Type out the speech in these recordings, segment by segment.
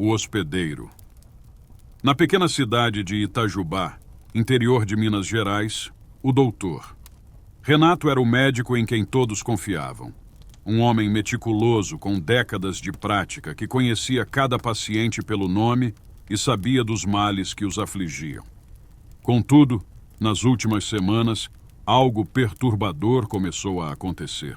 O hospedeiro. Na pequena cidade de Itajubá, interior de Minas Gerais, o doutor. Renato era o médico em quem todos confiavam. Um homem meticuloso com décadas de prática que conhecia cada paciente pelo nome e sabia dos males que os afligiam. Contudo, nas últimas semanas, algo perturbador começou a acontecer.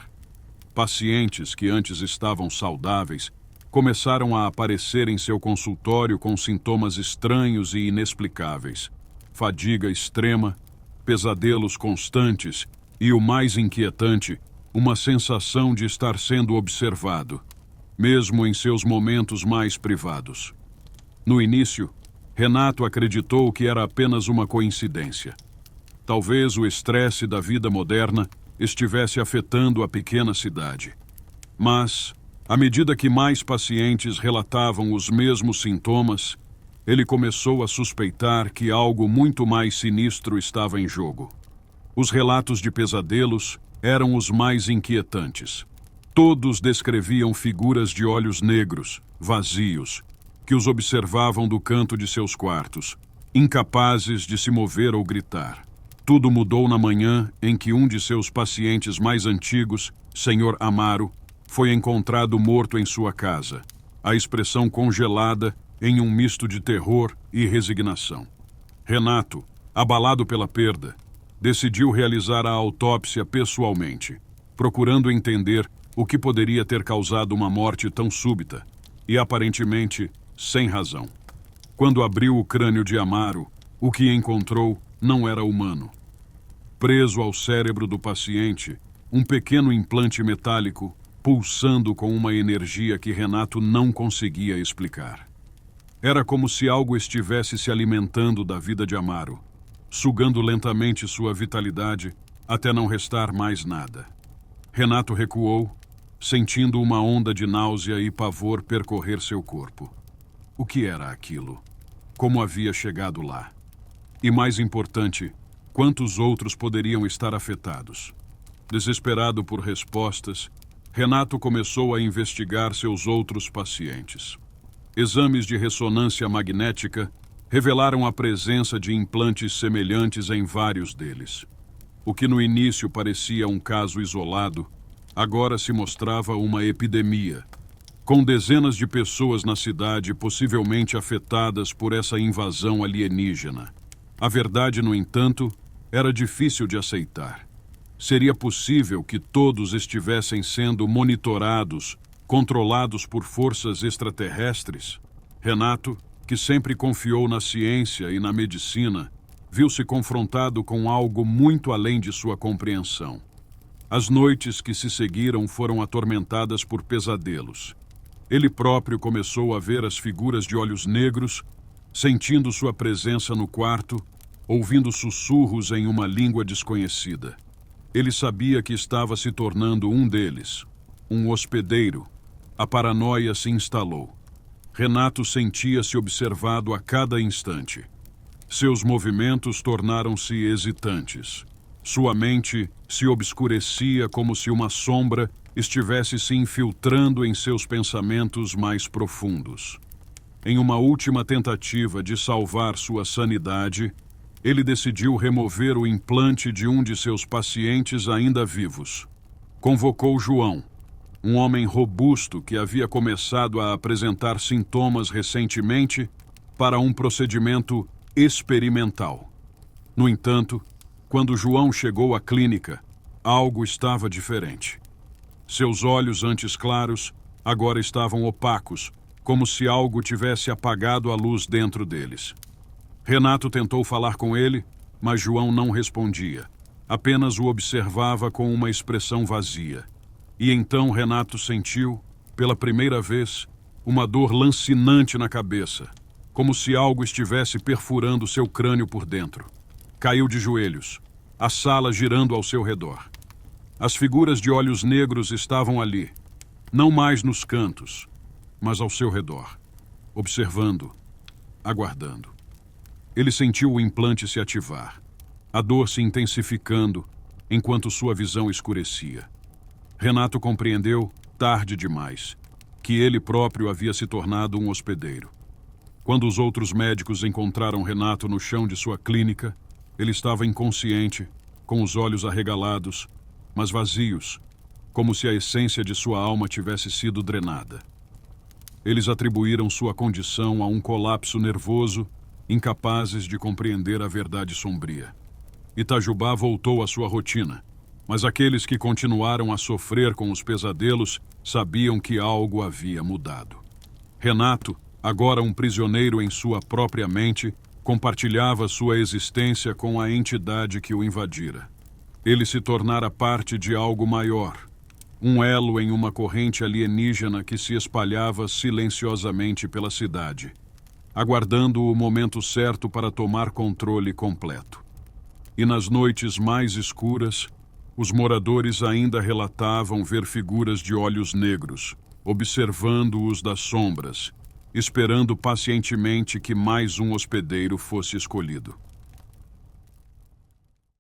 Pacientes que antes estavam saudáveis começaram a aparecer em seu consultório com sintomas estranhos e inexplicáveis: fadiga extrema, pesadelos constantes e, o mais inquietante, uma sensação de estar sendo observado, mesmo em seus momentos mais privados. No início, Renato acreditou que era apenas uma coincidência. Talvez o estresse da vida moderna estivesse afetando a pequena cidade. Mas, à medida que mais pacientes relatavam os mesmos sintomas, ele começou a suspeitar que algo muito mais sinistro estava em jogo. Os relatos de pesadelos eram os mais inquietantes. Todos descreviam figuras de olhos negros, vazios, que os observavam do canto de seus quartos, incapazes de se mover ou gritar. Tudo mudou na manhã em que um de seus pacientes mais antigos, Sr. Amaro, foi encontrado morto em sua casa, a expressão congelada em um misto de terror e resignação. Renato, abalado pela perda, decidiu realizar a autópsia pessoalmente, procurando entender o que poderia ter causado uma morte tão súbita e, aparentemente, sem razão. Quando abriu o crânio de Amaro, o que encontrou não era humano. Preso ao cérebro do paciente, um pequeno implante metálico pulsando com uma energia que Renato não conseguia explicar. Era como se algo estivesse se alimentando da vida de Amaro, sugando lentamente sua vitalidade até não restar mais nada. Renato recuou, sentindo uma onda de náusea e pavor percorrer seu corpo. O que era aquilo? Como havia chegado lá? E mais importante, quantos outros poderiam estar afetados? Desesperado por respostas, Renato começou a investigar seus outros pacientes. Exames de ressonância magnética revelaram a presença de implantes semelhantes em vários deles. O que no início parecia um caso isolado, agora se mostrava uma epidemia, com dezenas de pessoas na cidade possivelmente afetadas por essa invasão alienígena. A verdade, no entanto, era difícil de aceitar. Seria possível que todos estivessem sendo monitorados, controlados por forças extraterrestres? Renato, que sempre confiou na ciência e na medicina, viu-se confrontado com algo muito além de sua compreensão. As noites que se seguiram foram atormentadas por pesadelos. Ele próprio começou a ver as figuras de olhos negros, sentindo sua presença no quarto, ouvindo sussurros em uma língua desconhecida. Ele sabia que estava se tornando um deles, um hospedeiro. A paranoia se instalou. Renato sentia-se observado a cada instante. Seus movimentos tornaram-se hesitantes. Sua mente se obscurecia como se uma sombra estivesse se infiltrando em seus pensamentos mais profundos. Em uma última tentativa de salvar sua sanidade, ele decidiu remover o implante de um de seus pacientes ainda vivos. Convocou João, um homem robusto que havia começado a apresentar sintomas recentemente, para um procedimento experimental. No entanto, quando João chegou à clínica, algo estava diferente. Seus olhos antes claros agora estavam opacos, como se algo tivesse apagado a luz dentro deles. Renato tentou falar com ele, mas João não respondia. Apenas o observava com uma expressão vazia. E então Renato sentiu, pela primeira vez, uma dor lancinante na cabeça, como se algo estivesse perfurando seu crânio por dentro. Caiu de joelhos, a sala girando ao seu redor. As figuras de olhos negros estavam ali, não mais nos cantos, mas ao seu redor, observando, aguardando. Ele sentiu o implante se ativar, a dor se intensificando enquanto sua visão escurecia. Renato compreendeu tarde demais que ele próprio havia se tornado um hospedeiro. Quando os outros médicos encontraram Renato no chão de sua clínica, ele estava inconsciente, com os olhos arregalados, mas vazios, como se a essência de sua alma tivesse sido drenada. Eles atribuíram sua condição a um colapso nervoso, incapazes de compreender a verdade sombria. Itajubá voltou à sua rotina, mas aqueles que continuaram a sofrer com os pesadelos sabiam que algo havia mudado. Renato, agora um prisioneiro em sua própria mente, compartilhava sua existência com a entidade que o invadira. Ele se tornara parte de algo maior, um elo em uma corrente alienígena que se espalhava silenciosamente pela cidade, aguardando o momento certo para tomar controle completo. E nas noites mais escuras, os moradores ainda relatavam ver figuras de olhos negros, observando-os das sombras, esperando pacientemente que mais um hospedeiro fosse escolhido.